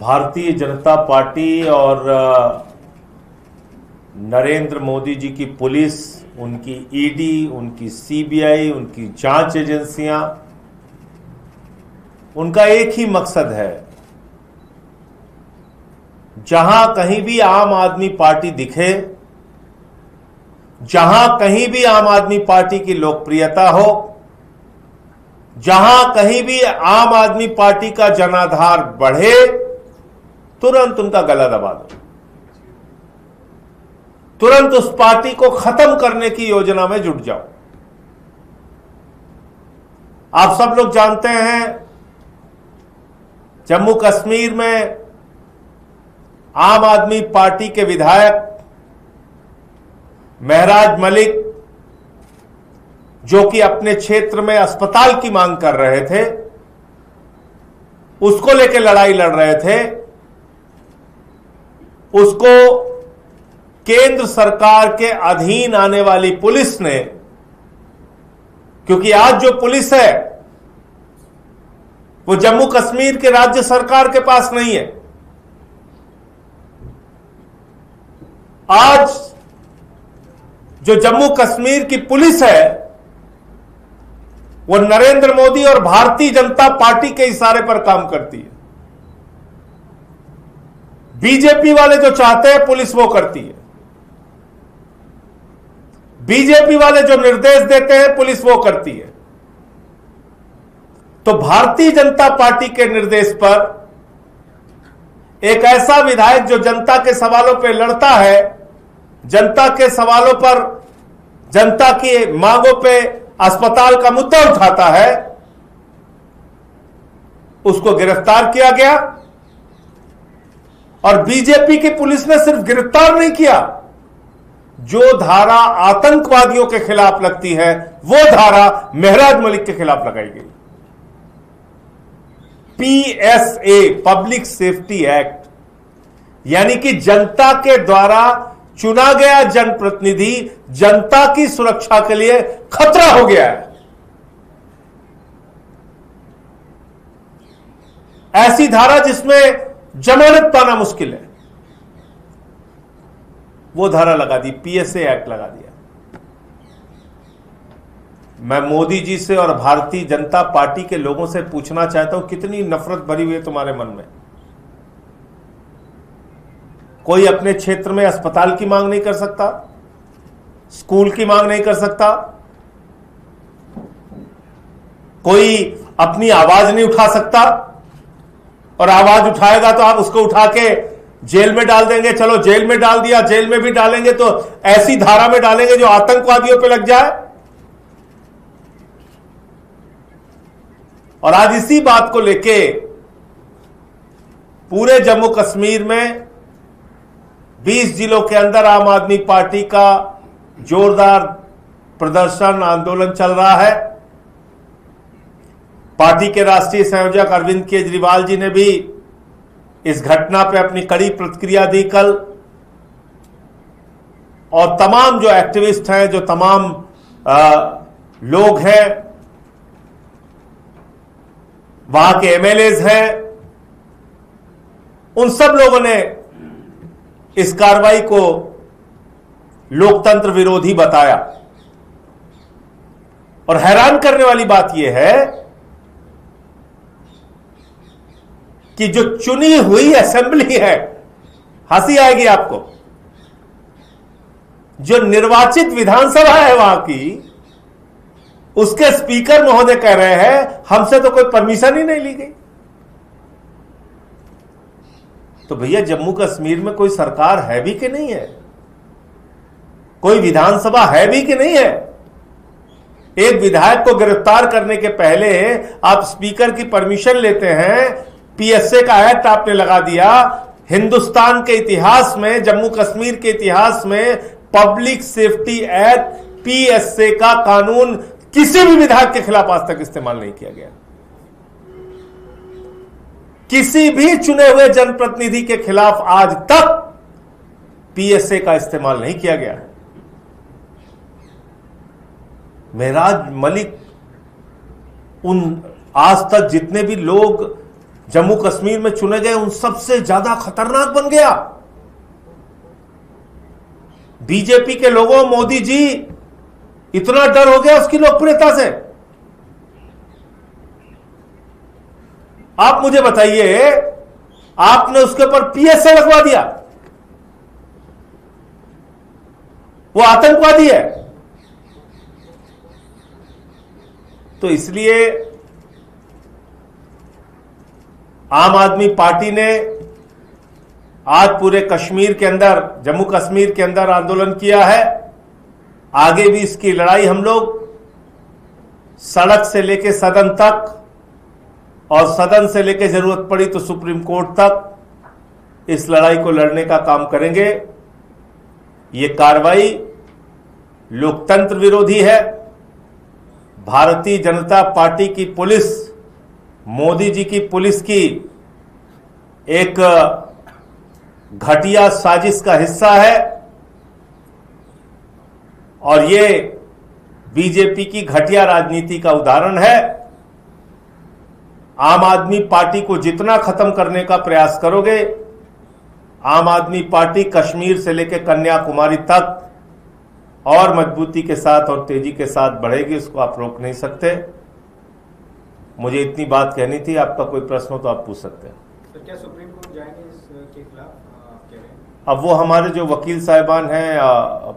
Bharatiya Janata party और नरेंद्र मोदी जी की police, उनकी ईडी, उनकी सीबीआई, उनकी जांच एजेंसियां, उनका एक ही मकसद है, जहां कहीं भी आम आदमी पार्टी दिखे, जहां कहीं भी आम आदमी पार्टी की लोकप्रियता हो, जहां कहीं भी आम आदमी पार्टी का जनाधार बढ़े, तुरंत उनका गला दबा दो, तुरंत उस पार्टी को खत्म करने की योजना में जुट जाओ। आप सब लोग जानते हैं, जम्मू कश्मीर में आम आदमी पार्टी के विधायक महराज मलिक, जो कि अपने क्षेत्र में अस्पताल की मांग कर रहे थे, उसको लेकर लड़ाई लड़ रहे थे, उसको केंद्र सरकार के अधीन आने वाली पुलिस ने, क्योंकि आज जो पुलिस है वो जम्मू कश्मीर के राज्य सरकार के पास नहीं है। आज जो जम्मू कश्मीर की पुलिस है वो नरेंद्र मोदी और भारतीय जनता पार्टी के इशारे पर काम करती है। बीजेपी वाले जो चाहते हैं पुलिस वो करती है, बीजेपी वाले जो निर्देश देते हैं पुलिस वो करती है। तो भारतीय जनता पार्टी के निर्देश पर एक ऐसा विधायक जो जनता के सवालों पर लड़ता है, जनता के सवालों पर, जनता की मांगों पे अस्पताल का मुद्दा उठाता है, उसको गिरफ्तार किया गया। और बीजेपी की पुलिस ने सिर्फ गिरफ्तार नहीं किया, जो धारा आतंकवादियों के खिलाफ लगती है वो धारा महराज मलिक के खिलाफ लगाई गई। पीएसए, पब्लिक सेफ्टी एक्ट, यानी कि जनता के द्वारा चुना गया जनप्रतिनिधि जनता की सुरक्षा के लिए खतरा हो गया है। ऐसी धारा जिसमें जमानत पाना मुश्किल है, वो धारा लगा दी, पीएसए एक्ट लगा दिया। मैं मोदी जी से और भारतीय जनता पार्टी के लोगों से पूछना चाहता हूं, कितनी नफरत भरी हुई है तुम्हारे मन में? कोई अपने क्षेत्र में अस्पताल की मांग नहीं कर सकता, स्कूल की मांग नहीं कर सकता, कोई अपनी आवाज नहीं उठा सकता, और आवाज उठाएगा तो आप उसको उठा के जेल में डाल देंगे। चलो जेल में डाल दिया, जेल में भी डालेंगे तो ऐसी धारा में डालेंगे जो आतंकवादियों पे लग जाए। और आज इसी बात को लेके पूरे जम्मू कश्मीर में 20 जिलों के अंदर आम आदमी पार्टी का जोरदार प्रदर्शन, आंदोलन चल रहा है। पार्टी के राष्ट्रीय संयोजक अरविंद केजरीवाल जी ने भी इस घटना पर अपनी कड़ी प्रतिक्रिया दी कल, और तमाम जो एक्टिविस्ट हैं, जो तमाम लोग हैं, वहां के एमएलएज हैं, उन सब लोगों ने इस कार्रवाई को लोकतंत्र विरोधी बताया। और हैरान करने वाली बात यह है कि जो चुनी हुई असेंबली है, हंसी आएगी आपको, जो निर्वाचित विधानसभा है वहां की, उसके स्पीकर महोदय कह रहे हैं हमसे तो कोई परमिशन ही नहीं ली गई। तो भैया, जम्मू कश्मीर में कोई सरकार है भी कि नहीं है? कोई विधानसभा है भी कि नहीं है? एक विधायक को गिरफ्तार करने के पहले आप स्पीकर की परमिशन लेते हैं, पीएसए का एक्ट आपने लगा दिया। हिंदुस्तान के इतिहास में, जम्मू कश्मीर के इतिहास में पब्लिक सेफ्टी एक्ट, पीएसए का कानून किसी भी विधायक के खिलाफ आज तक इस्तेमाल नहीं किया गया। किसी भी चुने हुए जनप्रतिनिधि के खिलाफ आज तक पीएसए का इस्तेमाल नहीं किया गया। महराज मलिक, उन आज तक जितने भी लोग जम्मू कश्मीर में चुने गए उन सबसे ज्यादा खतरनाक बन गया। बीजेपी के लोगों, मोदी जी इतना डर हो गया उसकी लोकप्रियता से। आप मुझे बताइए, आपने उसके ऊपर पीएसए लगवा दिया, वो आतंकवादी है। तो इसलिए आम आदमी पार्टी ने आज पूरे कश्मीर के अंदर, जम्मू कश्मीर के अंदर आंदोलन किया है। आगे भी इसकी लड़ाई हम लोग सड़क से लेकर सदन तक, और सदन से लेकर जरूरत पड़ी तो सुप्रीम कोर्ट तक इस लड़ाई को लड़ने का काम करेंगे। ये कार्रवाई लोकतंत्र विरोधी है। भारतीय जनता पार्टी की पुलिस, मोदी जी की पुलिस की एक घटिया साजिश का हिस्सा है, और ये बीजेपी की घटिया राजनीति का उदाहरण है। आम आदमी पार्टी को जितना खत्म करने का प्रयास करोगे, आम आदमी पार्टी कश्मीर से लेकर कन्याकुमारी तक और मजबूती के साथ और तेजी के साथ बढ़ेगी। उसको आप रोक नहीं सकते। मुझे इतनी बात कहनी थी। आपका कोई प्रश्न हो तो आप पूछ सकते हैं। तो क्या सुप्रीम कोर्ट जाएंगे इसके खिलाफ कह रहे हैं? अब वो हमारे जो वकील साहिबान हैं,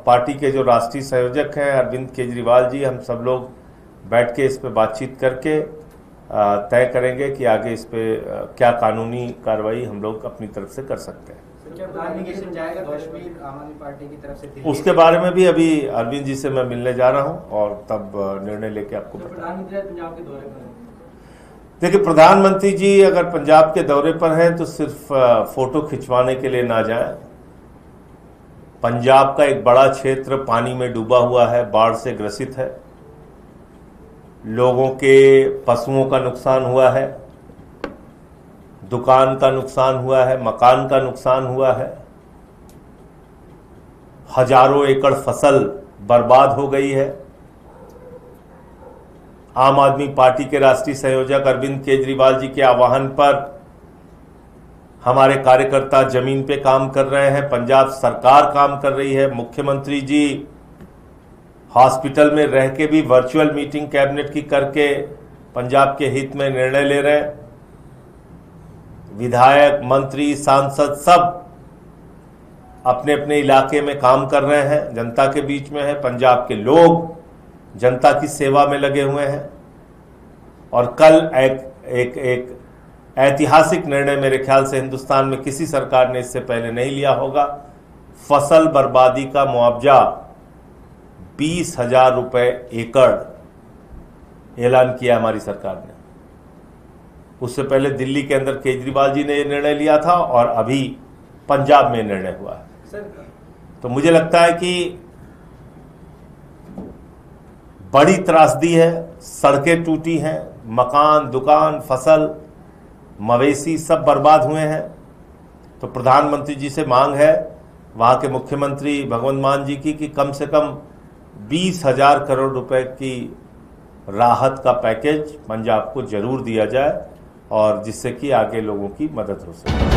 पार्टी के जो राष्ट्रीय संयोजक हैं अरविंद केजरीवाल जी, हम सब लोग बैठ के इस पे बातचीत करके तय करेंगे कि आगे इस पे क्या कानूनी कार्रवाई हम लोग अपनी तरफ से कर सकते हैं। क्या एप्लीकेशन जाएगा कश्मीर आम आदमी पार्टी की तरफ से? उसके बारे में भी अभी अरविंद जी से मैं मिलने जा रहा हूं और तब निर्णय लेके आपको बताऊंगा। प्रधानमंत्री पंजाब के दौरे पर, देखिए, प्रधानमंत्री जी अगर पंजाब के दौरे पर हैं तो सिर्फ फोटो खिंचवाने के लिए ना जाएं। पंजाब का एक बड़ा क्षेत्र पानी में डूबा हुआ है, बाढ़ से ग्रसित है। लोगों के पशुओं का नुकसान हुआ है, दुकान का नुकसान हुआ है, मकान का नुकसान हुआ है, हजारों एकड़ फसल बर्बाद हो गई है। आम आदमी पार्टी के राष्ट्रीय संयोजक अरविंद केजरीवाल जी के आह्वान पर हमारे कार्यकर्ता जमीन पे काम कर रहे हैं, पंजाब सरकार काम कर रही है। मुख्यमंत्री जी हॉस्पिटल में रह के भी वर्चुअल मीटिंग कैबिनेट की करके पंजाब के हित में निर्णय ले रहे हैं। विधायक, मंत्री, सांसद सब अपने अपने इलाके में काम कर रहे हैं, जनता के बीच में है। पंजाब के लोग जनता की सेवा में लगे हुए हैं। और कल एक ऐतिहासिक निर्णय मेरे ख्याल से हिंदुस्तान में किसी सरकार ने इससे पहले नहीं लिया होगा। फसल बर्बादी का मुआवजा 20,000 रुपए एकड़ ऐलान किया हमारी सरकार ने। उससे पहले दिल्ली के अंदर केजरीवाल जी ने यह निर्णय लिया था और अभी पंजाब में निर्णय हुआ है। तो मुझे लगता है कि बड़ी त्रासदी है, सड़कें टूटी हैं, मकान, दुकान, फसल, मवेशी सब बर्बाद हुए हैं। तो प्रधानमंत्री जी से मांग है वहां के मुख्यमंत्री भगवंत मान जी की कि कम से कम 20,000 करोड़ रुपए की राहत का पैकेज पंजाब को जरूर दिया जाए, और जिससे कि आगे लोगों की मदद हो सके।